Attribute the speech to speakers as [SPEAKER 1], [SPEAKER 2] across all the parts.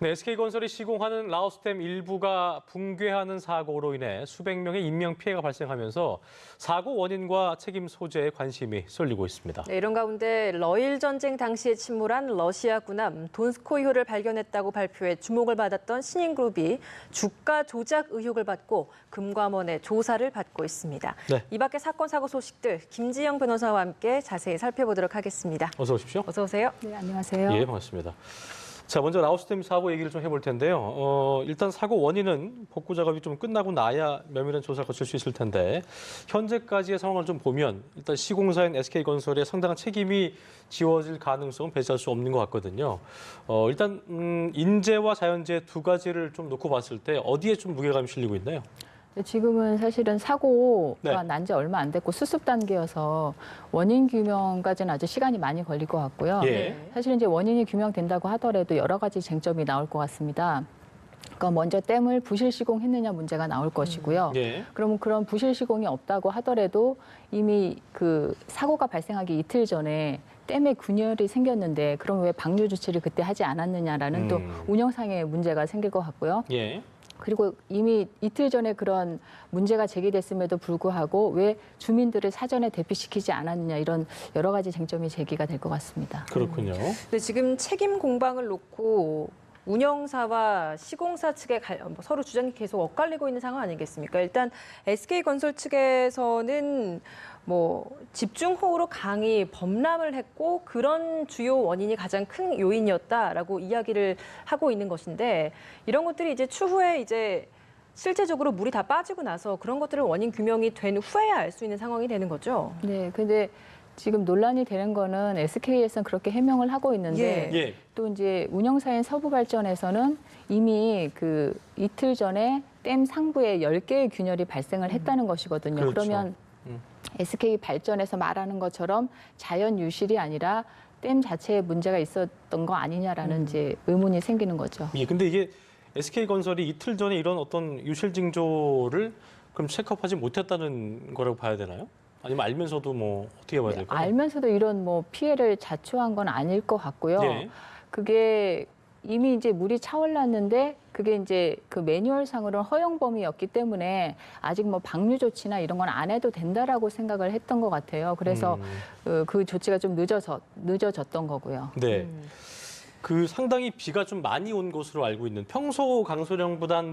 [SPEAKER 1] 네, SK건설이 시공하는 라오스댐 일부가 붕괴하는 사고로 인해 수백 명의 인명 피해가 발생하면서 사고 원인과 책임 소재에 관심이 쏠리고 있습니다.
[SPEAKER 2] 네, 이런 가운데 러일 전쟁 당시에 침몰한 러시아 군함 돈스코이호를 발견했다고 발표해 주목을 받았던 신인그룹이 주가 조작 의혹을 받고 금감원의 조사를 받고 있습니다.
[SPEAKER 1] 네.
[SPEAKER 2] 이 밖의 사건 사고 소식들 김지영 변호사와 함께 자세히 살펴보도록 하겠습니다.
[SPEAKER 1] 어서 오십시오.
[SPEAKER 2] 어서 오세요.
[SPEAKER 3] 네, 안녕하세요.
[SPEAKER 1] 예, 반갑습니다. 자, 먼저 라오스댐 사고 얘기를 좀 해볼 텐데요. 일단 사고 원인은 복구 작업이 좀 끝나고 나야 면밀한 조사를 거칠 수 있을 텐데 현재까지의 상황을 좀 보면 일단 시공사인 SK건설에 상당한 책임이 지워질 가능성은 배제할 수 없는 것 같거든요. 일단 인재와 자연재 두 가지를 좀 놓고 봤을 때 어디에 좀 무게감이 실리고 있나요?
[SPEAKER 3] 지금은 사실은 사고가
[SPEAKER 1] 네.
[SPEAKER 3] 난 지 얼마 안 됐고 수습 단계여서 원인 규명까지는 아주 시간이 많이 걸릴 것 같고요.
[SPEAKER 1] 예.
[SPEAKER 3] 사실 이제 원인이 규명된다고 하더라도 여러 가지 쟁점이 나올 것 같습니다. 그러니까 먼저 댐을 부실 시공했느냐 문제가 나올 것이고요.
[SPEAKER 1] 예.
[SPEAKER 3] 그러면 그런 부실 시공이 없다고 하더라도 이미 그 사고가 발생하기 이틀 전에 댐에 균열이 생겼는데 그럼 왜 방류 조치를 그때 하지 않았느냐라는 또 운영상의 문제가 생길 것 같고요.
[SPEAKER 1] 예.
[SPEAKER 3] 그리고 이미 이틀 전에 그런 문제가 제기됐음에도 불구하고 왜 주민들을 사전에 대피시키지 않았느냐 이런 여러 가지 쟁점이 제기가 될 것 같습니다.
[SPEAKER 1] 그렇군요.
[SPEAKER 2] 근데 지금 책임 공방을 놓고 운영사와 시공사 측의 서로 주장이 계속 엇갈리고 있는 상황 아니겠습니까? 일단 SK건설 측에서는 집중호우로 강이 범람을 했고 그런 주요 원인이 가장 큰 요인이었다라고 이야기를 하고 있는 것인데 이런 것들이 이제 추후에 이제 실제적으로 물이 다 빠지고 나서 그런 것들을 원인 규명이 된 후에야 알 수 있는 상황이 되는 거죠.
[SPEAKER 3] 네, 근데 지금 논란이 되는 거는 SK에서는 그렇게 해명을 하고 있는데
[SPEAKER 1] 예.
[SPEAKER 3] 또 이제 운영사인 서부발전에서는 이미 그 이틀 전에 댐 상부에 10개의 균열이 발생을 했다는 것이거든요.
[SPEAKER 1] 그렇죠.
[SPEAKER 3] 그러면 SK발전에서 말하는 것처럼 자연 유실이 아니라 댐 자체에 문제가 있었던 거 아니냐라는 이제 의문이 생기는 거죠.
[SPEAKER 1] 예, 근데 이게 SK건설이 이틀 전에 이런 어떤 유실 징조를 그럼 체크업하지 못했다는 거라고 봐야 되나요? 아니면 알면서도 어떻게 봐야 될까요?
[SPEAKER 3] 알면서도 이런 피해를 자초한 건 아닐 것 같고요.
[SPEAKER 1] 예.
[SPEAKER 3] 그게 이미 이제 물이 차올랐는데 그게 이제 그 매뉴얼상으로는 허용 범위였기 때문에 아직 방류 조치나 이런 건 안 해도 된다라고 생각을 했던 것 같아요. 그래서 그 조치가 좀 늦어졌던 거고요.
[SPEAKER 1] 네. 그 상당히 비가 좀 많이 온 것으로 알고 있는 평소 강수량보단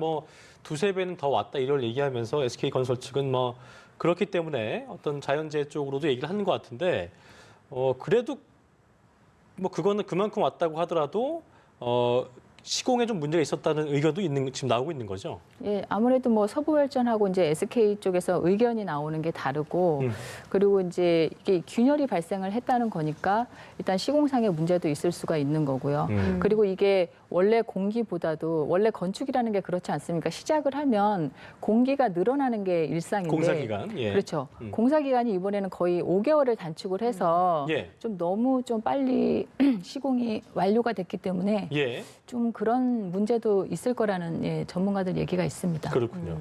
[SPEAKER 1] 두세 배는 더 왔다 이걸 얘기하면서 SK건설 측은 그렇기 때문에 어떤 자연재해 쪽으로도 얘기를 하는 것 같은데 그래도 그거는 그만큼 왔다고 하더라도 시공에 좀 문제가 있었다는 의견도 지금 나오고 있는 거죠.
[SPEAKER 3] 예, 아무래도 서부발전하고 이제 SK 쪽에서 의견이 나오는 게 다르고 그리고 이제 이게 균열이 발생을 했다는 거니까 일단 시공상의 문제도 있을 수가 있는 거고요. 그리고 이게 원래 공기보다도 원래 건축이라는 게 그렇지 않습니까? 시작을 하면 공기가 늘어나는 게 일상인데
[SPEAKER 1] 공사기간. 예.
[SPEAKER 3] 그렇죠. 공사기간이 이번에는 거의 5개월을 단축을 해서
[SPEAKER 1] 예.
[SPEAKER 3] 좀 너무 좀 빨리 시공이 완료가 됐기 때문에
[SPEAKER 1] 예.
[SPEAKER 3] 좀 그런 문제도 있을 거라는 전문가들 얘기가 있습니다.
[SPEAKER 1] 그렇군요.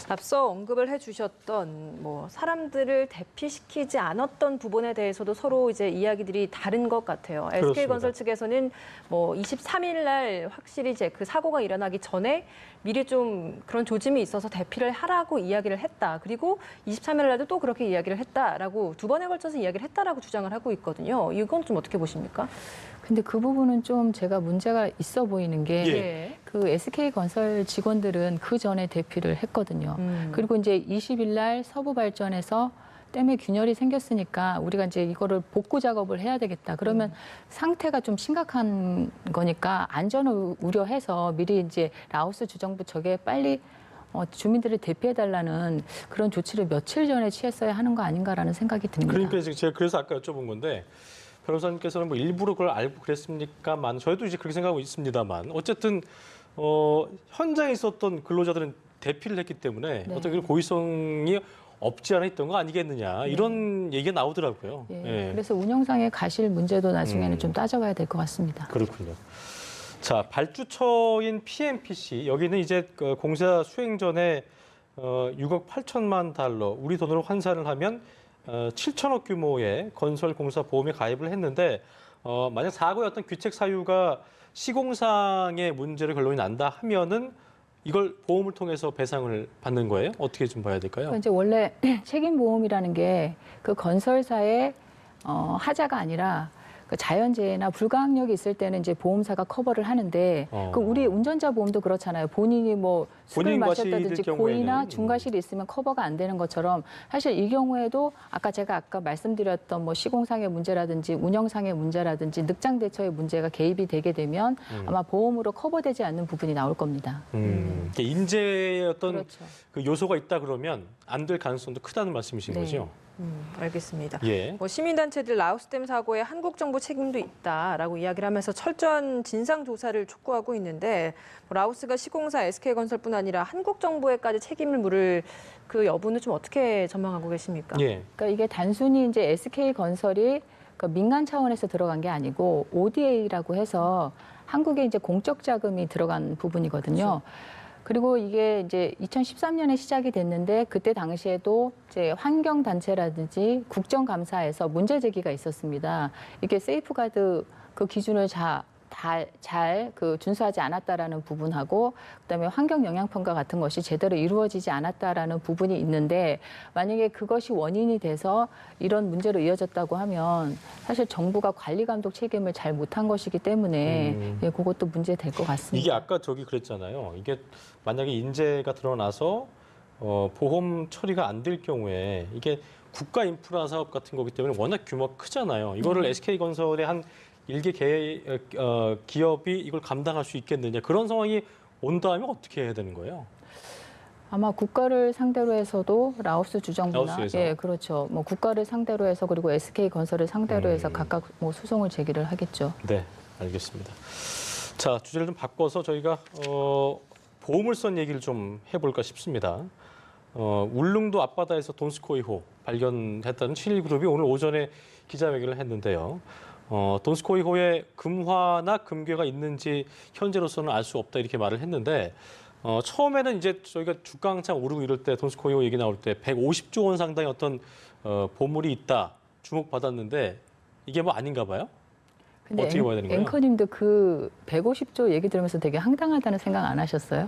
[SPEAKER 2] 앞서 언급을 해주셨던 사람들을 대피시키지 않았던 부분에 대해서도 서로 이제 이야기들이 다른 것 같아요.
[SPEAKER 1] 그렇습니다.
[SPEAKER 2] SK건설 측에서는 23일 날 확실히 이제 그 사고가 일어나기 전에 미리 좀 그런 조짐이 있어서 대피를 하라고 이야기를 했다. 그리고 23일 날도 또 그렇게 이야기를 했다라고 두 번에 걸쳐서 이야기를 했다라고 주장을 하고 있거든요. 이건 좀 어떻게 보십니까?
[SPEAKER 3] 근데 그 부분은 좀 제가 문제가 있어 보이는 게 그 SK건설 직원들은 그 전에 대피를 했거든요. 그리고 이제 20일 날 서부발전에서 댐에 균열이 생겼으니까 우리가 이제 이거를 복구 작업을 해야 되겠다. 그러면 상태가 좀 심각한 거니까 안전을 우려해서 미리 이제 라오스 주정부 쪽에 빨리 주민들을 대피해달라는 그런 조치를 며칠 전에 취했어야 하는 거 아닌가라는 생각이 듭니다.
[SPEAKER 1] 그러니까 제가 그래서 아까 여쭤본 건데 변호사님께서는 일부러 그걸 알고 그랬습니까만 저희도 이제 그렇게 생각하고 있습니다만 어쨌든 현장에 있었던 근로자들은 대피를 했기 때문에 어떤 그런 고의성이 없지 않아 있던 거 아니겠느냐 이런 얘기가 나오더라고요.
[SPEAKER 3] 예. 그래서 운영상의 가실 문제도 나중에는 좀 따져봐야 될 것 같습니다.
[SPEAKER 1] 그렇군요. 자, 발주처인 PMPC 여기는 이제 공사 수행 전에 6억 8천만 달러 우리 돈으로 환산을 하면 7천억 규모의 건설 공사 보험에 가입을 했는데 만약 사고의 어떤 귀책 사유가 시공상의 문제로 결론이 난다 하면은 이걸 보험을 통해서 배상을 받는 거예요? 어떻게 좀 봐야 될까요?
[SPEAKER 3] 그러니까 이제 원래 책임보험이라는 게 그 건설사의 하자가 아니라 그 자연재해나 불가항력이 있을 때는 이제 보험사가 커버를 하는데 그 우리 운전자 보험도 그렇잖아요. 본인이 뭐 술을
[SPEAKER 1] 본인
[SPEAKER 3] 마셨다든지
[SPEAKER 1] 과실일
[SPEAKER 3] 고의나
[SPEAKER 1] 경우에는,
[SPEAKER 3] 중과실이 있으면 커버가 안 되는 것처럼 사실 이 경우에도 제가 아까 말씀드렸던 뭐 시공상의 문제라든지 운영상의 문제라든지 늑장 대처의 문제가 개입이 되게 되면 아마 보험으로 커버되지 않는 부분이 나올 겁니다.
[SPEAKER 1] 인재의 어떤
[SPEAKER 3] 그렇죠.
[SPEAKER 1] 그 요소가 있다 그러면 안 될 가능성도 크다는 말씀이신
[SPEAKER 3] 네.
[SPEAKER 1] 거죠?
[SPEAKER 2] 알겠습니다.
[SPEAKER 1] 예.
[SPEAKER 2] 뭐 시민단체들 라오스댐 사고에 한국 정부 책임도 있다라고 이야기를 하면서 철저한 진상 조사를 촉구하고 있는데 뭐 라오스가 시공사 SK건설뿐 아니라 한국 정부에까지 책임을 물을 그 여부는 좀 어떻게 전망하고 계십니까?
[SPEAKER 1] 예.
[SPEAKER 3] 그러니까 이게 단순히 이제 SK건설이 민간 차원에서 들어간 게 아니고 ODA라고 해서 한국에 이제 공적 자금이 들어간 부분이거든요. 그리고 이게 이제 2013년에 시작이 됐는데 그때 당시에도 이제 환경단체라든지 국정감사에서 문제 제기가 있었습니다. 이게 세이프가드 그 기준을 잘 준수하지 않았다라는 부분하고 그다음에 환경 영향 평가 같은 것이 제대로 이루어지지 않았다라는 부분이 있는데 만약에 그것이 원인이 돼서 이런 문제로 이어졌다고 하면 사실 정부가 관리 감독 책임을 잘 못한 것이기 때문에 예, 그것도 문제 될 것 같습니다.
[SPEAKER 1] 이게 아까 저기 그랬잖아요. 이게 만약에 인재가 드러나서 보험 처리가 안 될 경우에 이게 국가 인프라 사업 같은 거기 때문에 워낙 규모가 크잖아요. 이거를 SK건설의 한 일개 기업이 이걸 감당할 수 있겠느냐. 그런 상황이 온다면 어떻게 해야 되는 거예요?
[SPEAKER 3] 아마 국가를 상대로 해서도 라오스 주정부나
[SPEAKER 1] 라오스에서.
[SPEAKER 3] 예, 그렇죠. 뭐 국가를 상대로 해서 그리고 SK건설을 상대로 해서 각각 뭐 소송을 제기를 하겠죠.
[SPEAKER 1] 네, 알겠습니다. 자, 주제를 좀 바꿔서 저희가 보물선 얘기를 좀 해볼까 싶습니다. 울릉도 앞바다에서 돈스코이호 발견했다는 친일그룹이 오늘 오전에 기자회견을 했는데요. 돈스코이호에 금화나 금괴가 있는지 현재로서는 알 수 없다 이렇게 말을 했는데 처음에는 이제 저희가 주가 한창 오르고 이럴 때 돈스코이호 얘기 나올 때 150조 원 상당의 어떤 보물이 있다 주목받았는데 이게 뭐 아닌가 봐요?
[SPEAKER 3] 근데
[SPEAKER 1] 어떻게 봐야 되는 거예요?
[SPEAKER 3] 앵커님도 그 150조 얘기 들으면서 되게 황당하다는 생각 안 하셨어요?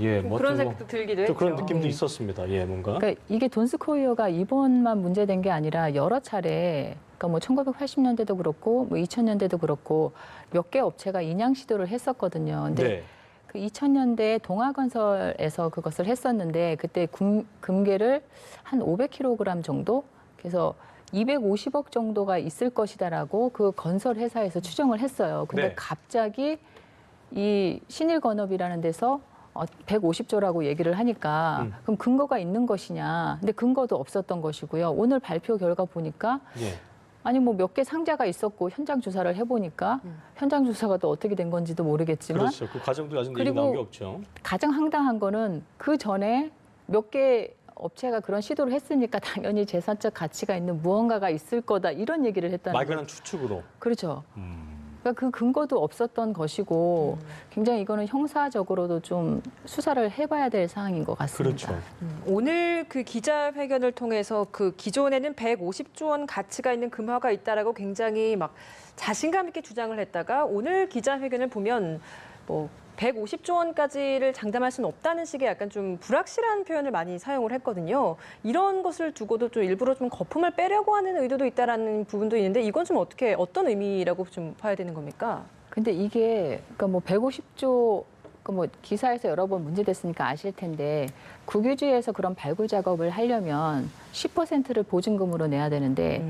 [SPEAKER 1] 예, 뭐
[SPEAKER 2] 그런
[SPEAKER 1] 좀
[SPEAKER 2] 생각도 들기도
[SPEAKER 1] 또
[SPEAKER 2] 했죠.
[SPEAKER 1] 그런 느낌도 있었습니다. 예, 뭔가.
[SPEAKER 3] 그러니까 이게 돈스코이어가 이번만 문제된 게 아니라 여러 차례 그러니까 뭐 1980년대도 그렇고 뭐 2000년대도 그렇고 몇 개 업체가 인양 시도를 했었거든요. 근데
[SPEAKER 1] 네.
[SPEAKER 3] 그 2000년대 동아건설에서 그것을 했었는데 그때 금괴를 한 500kg 정도 그래서 250억 정도가 있을 것이다라고 그 건설 회사에서 추정을 했어요. 근데
[SPEAKER 1] 네.
[SPEAKER 3] 갑자기 이 신일건업이라는 데서 150조라고 얘기를 하니까 그럼 근거가 있는 것이냐? 근데 근거도 없었던 것이고요. 오늘 발표 결과 보니까
[SPEAKER 1] 예.
[SPEAKER 3] 아니 뭐 몇 개 상자가 있었고 현장 조사를 해보니까 현장 조사가 또 어떻게 된 건지도 모르겠지만
[SPEAKER 1] 그렇죠. 그 과정도 아직 얘기
[SPEAKER 3] 그리고
[SPEAKER 1] 나온 게 없죠.
[SPEAKER 3] 가장 황당한 거는 그 전에 몇 개 업체가 그런 시도를 했으니까 당연히 재산적 가치가 있는 무언가가 있을 거다 이런 얘기를 했다는
[SPEAKER 1] 막연한
[SPEAKER 3] 거죠.
[SPEAKER 1] 추측으로.
[SPEAKER 3] 그렇죠. 그러니까 그 근거도 없었던 것이고 굉장히 이거는 형사적으로도 좀 수사를 해봐야 될 사항인 것 같습니다.
[SPEAKER 1] 그렇죠.
[SPEAKER 2] 오늘 그 기자회견을 통해서 그 기존에는 150조 원 가치가 있는 금화가 있다라고 굉장히 막 자신감 있게 주장을 했다가 오늘 기자회견을 보면 뭐 150조 원까지를 장담할 수는 없다는 식의 약간 좀 불확실한 표현을 많이 사용을 했거든요. 이런 것을 두고도 좀 일부러 좀 거품을 빼려고 하는 의도도 있다라는 부분도 있는데 이건 좀 어떤 의미라고 좀 봐야 되는 겁니까?
[SPEAKER 3] 근데 이게 그러니까 뭐 150조 뭐 기사에서 여러 번 문제됐으니까 아실 텐데 국유지에서 그런 발굴 작업을 하려면 10%를 보증금으로 내야 되는데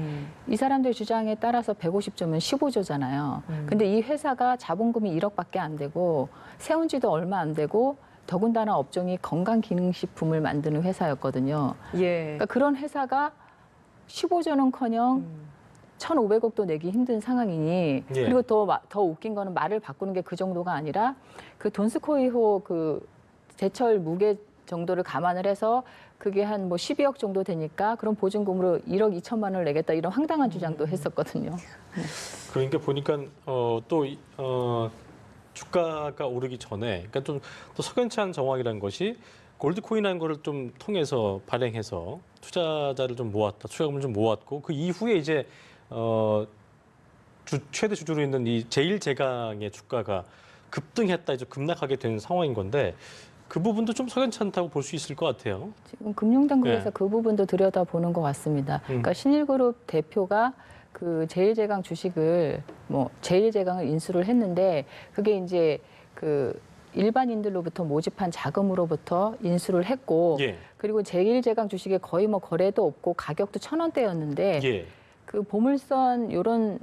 [SPEAKER 3] 이 사람들 주장에 따라서 150조면 15조잖아요. 근데 이 회사가 자본금이 1억밖에 안 되고 세운 지도 얼마 안 되고 더군다나 업종이 건강기능식품을 만드는 회사였거든요.
[SPEAKER 2] 예.
[SPEAKER 3] 그러니까 그런 회사가 15조는커녕 1,500억도 내기 힘든 상황이니
[SPEAKER 1] 예.
[SPEAKER 3] 그리고 더 웃긴 거는 말을 바꾸는 게 그 정도가 아니라 그 돈스코이호 그 제철 무게 정도를 감안을 해서 그게 한 뭐 12억 정도 되니까 그런 보증금으로 1억 2천만 원을 내겠다 이런 황당한 주장도 했었거든요.
[SPEAKER 1] 그러니까 보니까 주가가 오르기 전에 그러니까 좀 또 석연치 않은 정황이라는 것이 골드코인이라는 거를 좀 통해서 발행해서 투자자를 좀 모았다, 투자금을 좀 모았고 그 이후에 이제 최대 주주로 있는 이 제1제강의 주가가 급등했다, 이제 급락하게 된 상황인 건데 그 부분도 좀 석연치 않다고 볼 수 있을 것 같아요.
[SPEAKER 3] 지금 금융당국에서
[SPEAKER 1] 네.
[SPEAKER 3] 그 부분도 들여다보는 것 같습니다. 그러니까 신일그룹 대표가 그 제일제강 주식을 제일제강을 인수를 했는데 그게 이제 그 일반인들로부터 모집한 자금으로부터 인수를 했고
[SPEAKER 1] 예.
[SPEAKER 3] 그리고 제일제강 주식에 거의 거래도 없고 가격도 1,000원대였는데
[SPEAKER 1] 예.
[SPEAKER 3] 그 보물선 요런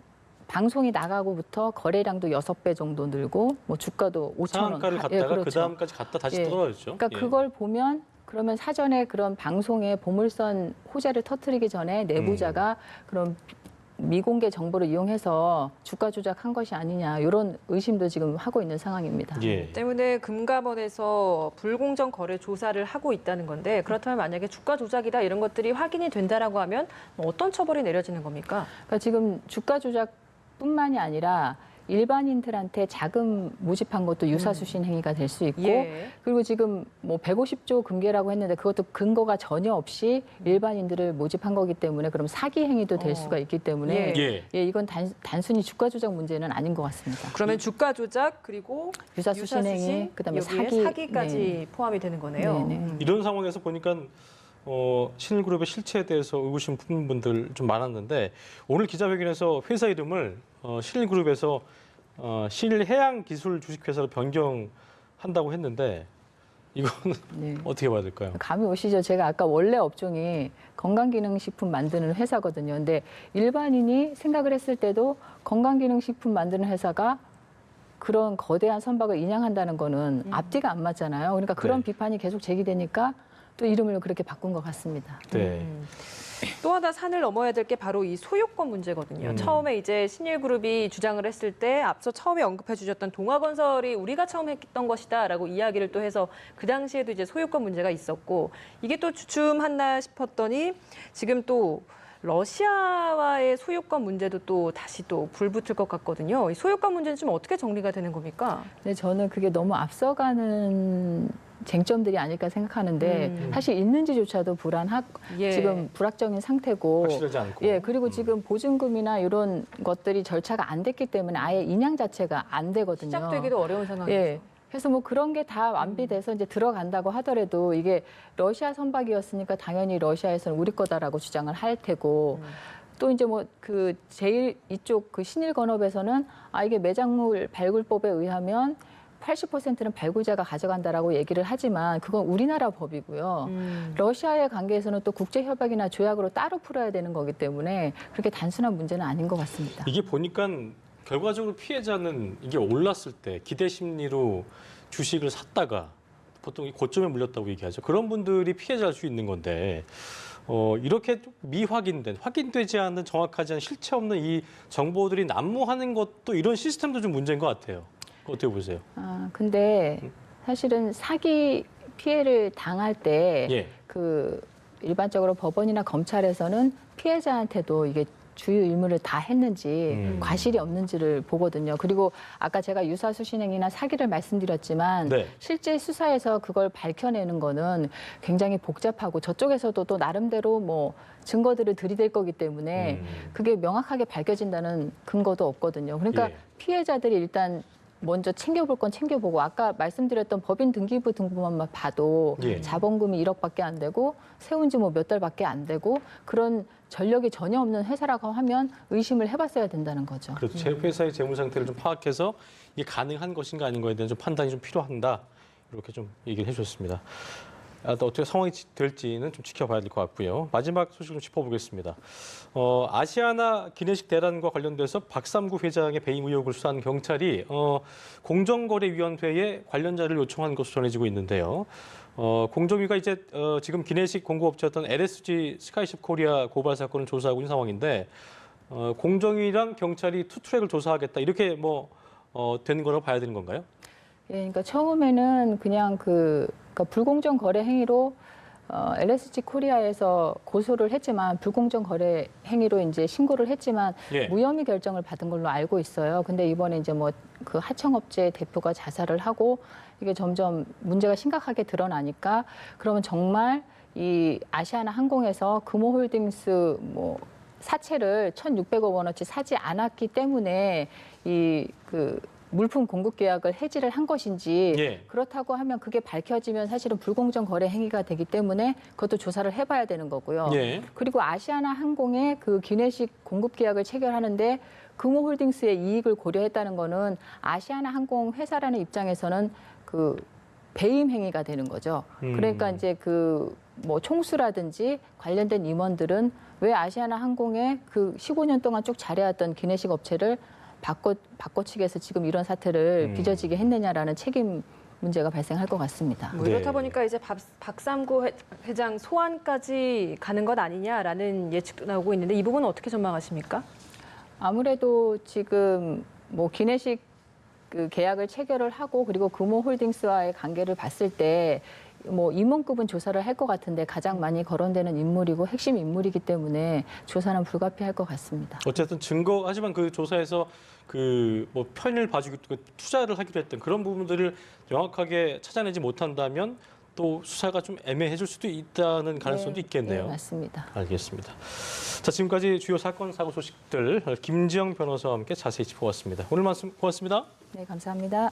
[SPEAKER 3] 방송이 나가고부터 거래량도 6배 정도 늘고 주가도 5,000원.
[SPEAKER 1] 상한가를 갔다가
[SPEAKER 3] 그렇죠.
[SPEAKER 1] 그 다음까지 갔다 다시
[SPEAKER 3] 예.
[SPEAKER 1] 떨어졌죠.
[SPEAKER 3] 그러니까
[SPEAKER 1] 예.
[SPEAKER 3] 그걸 보면 그러면 사전에 그런 방송에 보물선 호재를 터뜨리기 전에 내부자가 그런 미공개 정보를 이용해서 주가 조작한 것이 아니냐 이런 의심도 지금 하고 있는 상황입니다.
[SPEAKER 1] 예.
[SPEAKER 2] 때문에 금감원에서 불공정 거래 조사를 하고 있다는 건데 그렇다면 만약에 주가 조작이다 이런 것들이 확인이 된다라고 하면 어떤 처벌이 내려지는 겁니까?
[SPEAKER 3] 그러니까 지금 주가 조작뿐만이 아니라 일반인들한테 자금 모집한 것도 유사수신 행위가 될 수 있고
[SPEAKER 2] 예.
[SPEAKER 3] 그리고 지금 150조 금괴라고 했는데 그것도 근거가 전혀 없이 일반인들을 모집한 거기 때문에 그럼 사기 행위도 될 수가 있기 때문에
[SPEAKER 1] 예.
[SPEAKER 3] 예, 이건 단순히 주가 조작 문제는 아닌 것 같습니다.
[SPEAKER 2] 그러면 주가 조작 그리고
[SPEAKER 3] 유사수신 행위, 그다음에
[SPEAKER 2] 여기에
[SPEAKER 3] 사기,
[SPEAKER 2] 사기까지
[SPEAKER 3] 네.
[SPEAKER 2] 포함이 되는 거네요.
[SPEAKER 3] 네, 네.
[SPEAKER 1] 이런 상황에서 보니까 신일그룹의 실체에 대해서 의구심 품는 분들 좀 많았는데 오늘 기자회견에서 회사 이름을 신일그룹에서 신일해양기술 주식회사로 변경한다고 했는데 이거는
[SPEAKER 3] 네.
[SPEAKER 1] 어떻게 봐야 될까요?
[SPEAKER 3] 감이 오시죠? 제가 아까 원래 업종이 건강기능식품 만드는 회사거든요. 근데 일반인이 생각을 했을 때도 건강기능식품 만드는 회사가 그런 거대한 선박을 인양한다는 거는 앞뒤가 안 맞잖아요. 그러니까 그런
[SPEAKER 1] 네.
[SPEAKER 3] 비판이 계속 제기되니까 또 이름을 그렇게 바꾼 것 같습니다.
[SPEAKER 1] 네.
[SPEAKER 2] 또 하나 산을 넘어야 될 게 바로 이 소유권 문제거든요. 처음에 이제 신일그룹이 주장을 했을 때 앞서 처음에 언급해 주셨던 동아건설이 우리가 처음 했던 것이다라고 이야기를 또 해서 그 당시에도 이제 소유권 문제가 있었고 이게 또 주춤했나 싶었더니 지금 또 러시아와의 소유권 문제도 또 다시 또 불붙을 것 같거든요. 이 소유권 문제는 좀 어떻게 정리가 되는 겁니까?
[SPEAKER 3] 근데 저는 그게 너무 앞서가는 쟁점들이 아닐까 생각하는데 사실 있는지조차도
[SPEAKER 2] 예.
[SPEAKER 3] 지금 불확정인 상태고
[SPEAKER 1] 확실하지 않고.
[SPEAKER 3] 예, 그리고 지금 보증금이나 이런 것들이 절차가 안 됐기 때문에 아예 인양 자체가 안 되거든요.
[SPEAKER 2] 시작되기도 어려운 상황이죠.
[SPEAKER 3] 예. 그래서 그런 게 다 완비돼서 이제 들어간다고 하더라도 이게 러시아 선박이었으니까 당연히 러시아에서는 우리 거다라고 주장을 할 테고 또 이제 그 제일 이쪽 그 신일건업에서는 이게 매장물 발굴법에 의하면 80%는 발굴자가 가져간다라고 얘기를 하지만 그건 우리나라 법이고요. 러시아의 관계에서는 또 국제협약이나 조약으로 따로 풀어야 되는 거기 때문에 그렇게 단순한 문제는 아닌 것 같습니다.
[SPEAKER 1] 이게 보니까 결과적으로 피해자는 이게 올랐을 때 기대 심리로 주식을 샀다가 보통 고점에 물렸다고 얘기하죠. 그런 분들이 피해자일 수 있는 건데 이렇게 좀 미확인된, 확인되지 않는 정확하지 않은 실체 없는 이 정보들이 난무하는 것도 이런 시스템도 좀 문제인 것 같아요. 어떻게 보세요?
[SPEAKER 3] 근데 사실은 사기 피해를 당할 때
[SPEAKER 1] 예.
[SPEAKER 3] 그 일반적으로 법원이나 검찰에서는 피해자한테도 이게 주요 의무를 다 했는지 과실이 없는지를 보거든요. 그리고 아까 제가 유사수신행위나 사기를 말씀드렸지만
[SPEAKER 1] 네.
[SPEAKER 3] 실제 수사에서 그걸 밝혀내는 거는 굉장히 복잡하고 저쪽에서도 또 나름대로 증거들을 들이댈 거기 때문에 그게 명확하게 밝혀진다는 근거도 없거든요. 그러니까
[SPEAKER 1] 예.
[SPEAKER 3] 피해자들이 일단 먼저 챙겨볼 건 챙겨보고 아까 말씀드렸던 법인 등기부 등본만 봐도
[SPEAKER 1] 예.
[SPEAKER 3] 자본금이 1억밖에 안 되고 세운 지 몇 달밖에 안 되고 그런 전력이 전혀 없는 회사라고 하면 의심을 해봤어야 된다는 거죠.
[SPEAKER 1] 그래도 제 회사의 재무 상태를 좀 파악해서 이게 가능한 것인가 아닌 거에 대한 좀 판단이 좀 필요한다. 이렇게 좀 얘기를 해주셨습니다. 또 어떻게 상황이 될지는 좀 지켜봐야 될 것 같고요. 마지막 소식 좀 짚어보겠습니다. 아시아나 기내식 대란과 관련돼서 박삼구 회장의 배임 의혹을 수사한 경찰이 공정거래위원회에 관련자를 요청한 것으로 전해지고 있는데요. 공정위가 이제 지금 기내식 공급업체였던 LSG 스카이십 코리아 고발 사건을 조사하고 있는 상황인데 공정위랑 경찰이 투트랙을 조사하겠다 이렇게 된 거라고 봐야 되는 건가요?
[SPEAKER 3] 예, 그러니까 처음에는 그냥 그러니까 불공정 거래 행위로 LSG 코리아에서 고소를 했지만 불공정 거래 행위로 이제 신고를 했지만
[SPEAKER 1] 예.
[SPEAKER 3] 무혐의 결정을 받은 걸로 알고 있어요. 근데 이번에 이제 그 하청업체 대표가 자살을 하고 이게 점점 문제가 심각하게 드러나니까 그러면 정말 이 아시아나 항공에서 금호홀딩스 사채를 1,600억 원어치 사지 않았기 때문에 이 물품 공급 계약을 해지를 한 것인지
[SPEAKER 1] 예.
[SPEAKER 3] 그렇다고 하면 그게 밝혀지면 사실은 불공정 거래 행위가 되기 때문에 그것도 조사를 해봐야 되는 거고요.
[SPEAKER 1] 예.
[SPEAKER 3] 그리고 아시아나 항공의 그 기내식 공급 계약을 체결하는데 금호홀딩스의 이익을 고려했다는 거는 아시아나 항공 회사라는 입장에서는 그 배임 행위가 되는 거죠. 그러니까 이제 그 뭐 총수라든지 관련된 임원들은 왜 아시아나 항공의 그 15년 동안 쭉 잘해왔던 기내식 업체를 바꿔치기해서 지금 이런 사태를 빚어지게 했느냐라는 책임 문제가 발생할 것 같습니다.
[SPEAKER 2] 뭐
[SPEAKER 1] 네.
[SPEAKER 2] 이렇다 보니까 이제 박삼구 회장 소환까지 가는 것 아니냐라는 예측도 나오고 있는데 이 부분은 어떻게 전망하십니까?
[SPEAKER 3] 아무래도 지금 뭐 기내식 그 계약을 체결을 하고 그리고 금호홀딩스와의 관계를 봤을 때 뭐 임원급은 조사를 할 것 같은데 가장 많이 거론되는 인물이고 핵심 인물이기 때문에 조사는 불가피할 것 같습니다.
[SPEAKER 1] 어쨌든 하지만 그 조사에서 그 뭐 편을 봐주고 투자를 하기로 했던 그런 부분들을 명확하게 찾아내지 못한다면 또 수사가 좀 애매해질 수도 있다는 가능성도 있겠네요.
[SPEAKER 3] 네, 맞습니다.
[SPEAKER 1] 알겠습니다. 자, 지금까지 주요 사건 사고 소식들 김지영 변호사와 함께 자세히 짚어봤습니다. 오늘 말씀 고맙습니다.
[SPEAKER 3] 네, 감사합니다.